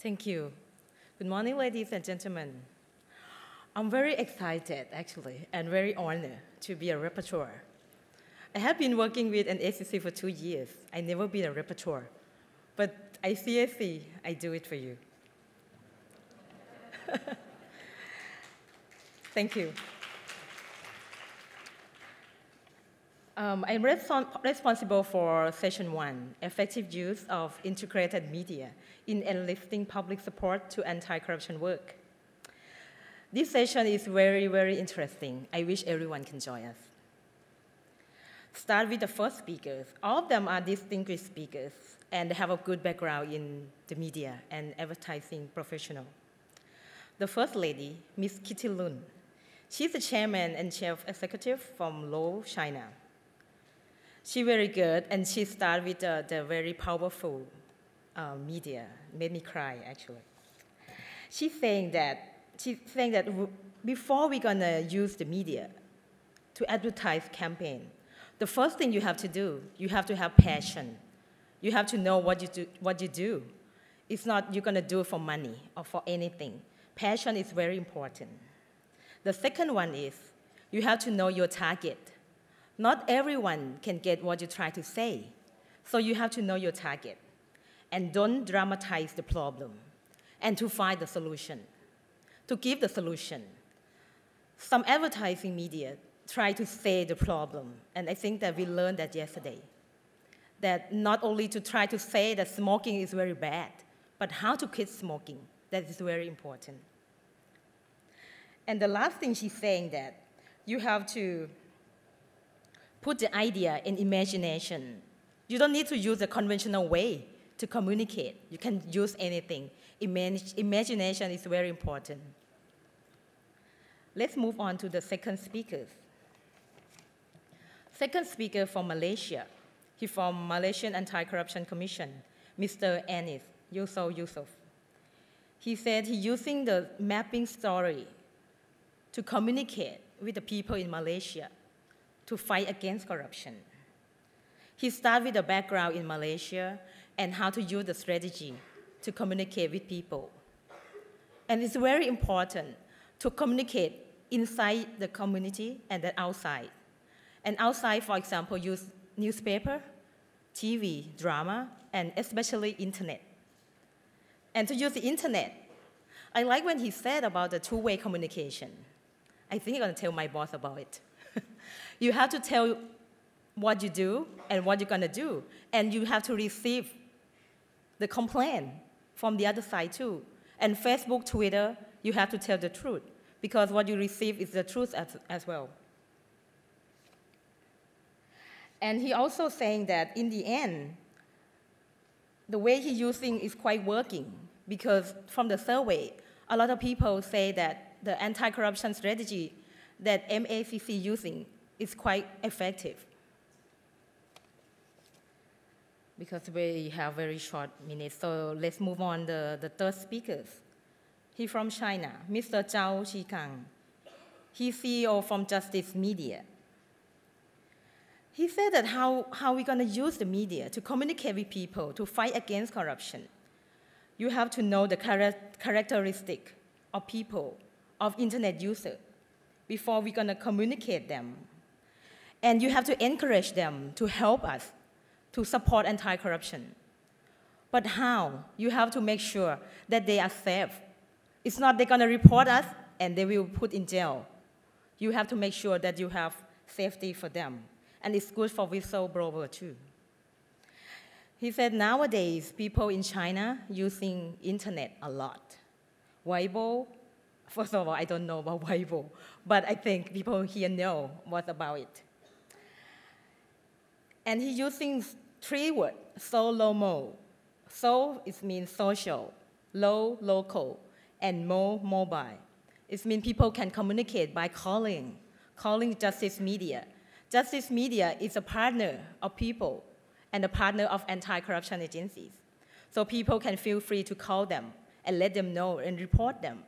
Thank you. Good morning, ladies and gentlemen. I'm very excited, actually, and very honored to be a rapporteur. I have been working with an ACC for 2 years. I've never been a rapporteur, but ICAC, I do it for you. Thank you. I'm responsible for Session 1, Effective Use of Integrated Media in Enlisting Public Support to Anti-Corruption Work. This session is very, very interesting. I wish everyone can join us. Start with the first speakers. All of them are distinguished speakers and have a good background in the media and advertising professional. The first lady, Ms. Kitty Lun. She's the chairman and chief executive from Lowell, China. She's very good, and she started with the very powerful media. Made me cry, actually. She's saying that before we're gonna use the media to advertise campaign, the first thing you have to do, you have to have passion. You have to know what you do. It's not you're gonna do it for money or for anything. Passion is very important. The second one is you have to know your target. Not everyone can get what you try to say, so you have to know your target. And don't dramatize the problem, and to find the solution, to give the solution. Some advertising media try to say the problem, and I think that we learned that yesterday, that not only to try to say that smoking is very bad, but how to quit smoking, that is very important. And the last thing she's saying that you have to put the idea in imagination. You don't need to use a conventional way to communicate. You can use anything. Imagination is very important. Let's move on to the second speaker. Second speaker from Malaysia. He's from Malaysian Anti-Corruption Commission, Mr. Anis Yusuf. He said he's using the mapping story to communicate with the people in Malaysia to fight against corruption. He started with a background in Malaysia and how to use the strategy to communicate with people. And it's very important to communicate inside the community and then outside. And outside, for example, use newspaper, TV, drama, and especially internet. And to use the internet, I like when he said about the two-way communication. I think I'm gonna tell my boss about it. You have to tell what you do and what you're gonna do, and you have to receive the complaint from the other side too. And Facebook, Twitter, you have to tell the truth, because what you receive is the truth as well. And he also saying that in the end, the way he's using is quite working, because from the survey, a lot of people say that the anti-corruption strategy that MACC using is quite effective. Because we have very short minutes, so let's move on the third speaker. He's from China, Mr. Zhao Xikang. He's CEO from Justice Media. He said that how we're gonna use the media to communicate with people, to fight against corruption. You have to know the characteristic of people, of internet users, before we're gonna communicate them. And you have to encourage them to help us to support anti-corruption. But how? You have to make sure that they are safe. It's not they're gonna report us and they will put in jail. You have to make sure that you have safety for them. And it's good for whistleblower too. He said nowadays, people in China using internet a lot. Weibo, first of all, I don't know about Weibo, but I think people here know what about it. And he's using 3 words, so, low, mo. So, it means social, low, local, and mo, mobile. It means people can communicate by calling Justice Media. Justice Media is a partner of people and a partner of anti-corruption agencies. So people can feel free to call them and let them know and report them.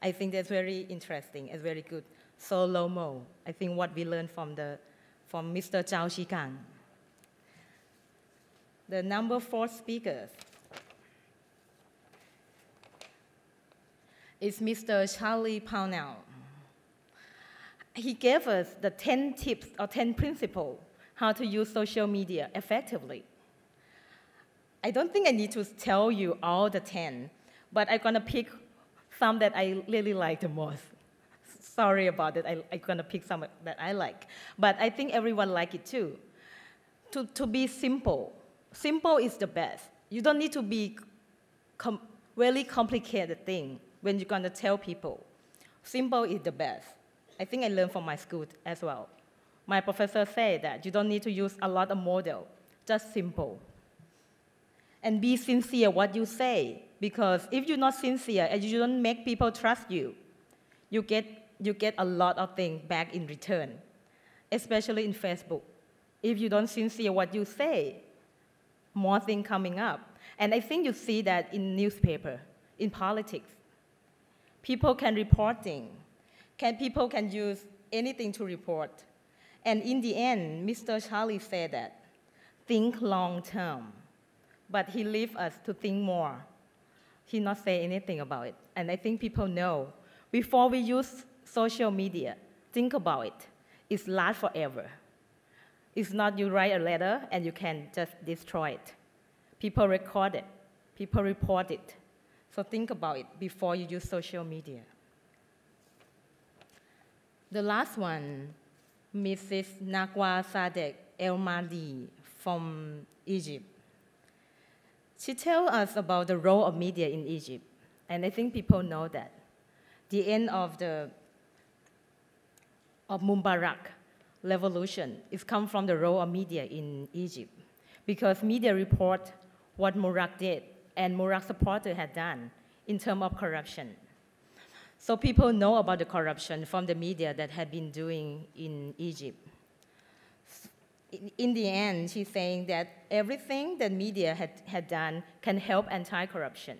I think that's very interesting and very good. So, low, mo. I think what we learned from Mr. Zhao Xikang. The number 4 speaker. is Mr. Charlie Pownell. He gave us the 10 tips or 10 principles how to use social media effectively. I don't think I need to tell you all the 10, but I'm gonna pick some that I really like the most. Sorry about it, I'm gonna pick some that I like. But I think everyone like it too. To be simple. Simple is the best. You don't need to be really complicated thing when you're gonna tell people. Simple is the best. I think I learned from my school as well. My professor said that you don't need to use a lot of model, just simple. And be sincere what you say, because if you're not sincere and you don't make people trust you, you get a lot of things back in return, especially in Facebook. If you don't sincere what you say, more things coming up. And I think you see that in newspaper, in politics. People can report things. People can use anything to report. And in the end, Mr. Charlie said that, think long term. But he leaves us to think more. He not say anything about it. And I think people know, before we use social media, think about it. It's lasts forever. It's not you write a letter and you can just destroy it. People record it. People report it. So think about it before you use social media. The last one, Mrs. Nagwa Sadek El Mahdi from Egypt. She tells us about the role of media in Egypt, and I think people know that. The end of Mubarak revolution is come from the role of media in Egypt, because media report what Mubarak did and Mubarak supporters had done in terms of corruption. So people know about the corruption from the media that had been doing in Egypt. In the end, she's saying that everything that media had done can help anti-corruption.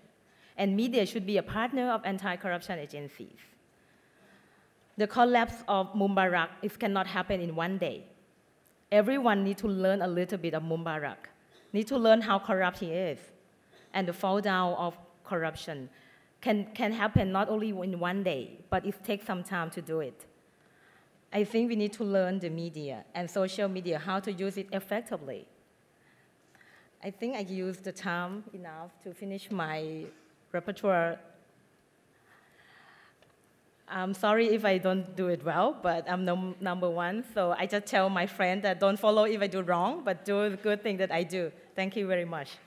And media should be a partner of anti-corruption agencies. The collapse of Mubarak cannot happen in one day. Everyone needs to learn a little bit of Mubarak, need to learn how corrupt he is. And the fall down of corruption can happen not only in one day, but it takes some time to do it. I think we need to learn the media and social media, how to use it effectively. I think I used the time enough to finish my repertoire. I'm sorry if I don't do it well, but I'm number one, so I just tell my friend that don't follow if I do wrong, but do the good thing that I do. Thank you very much.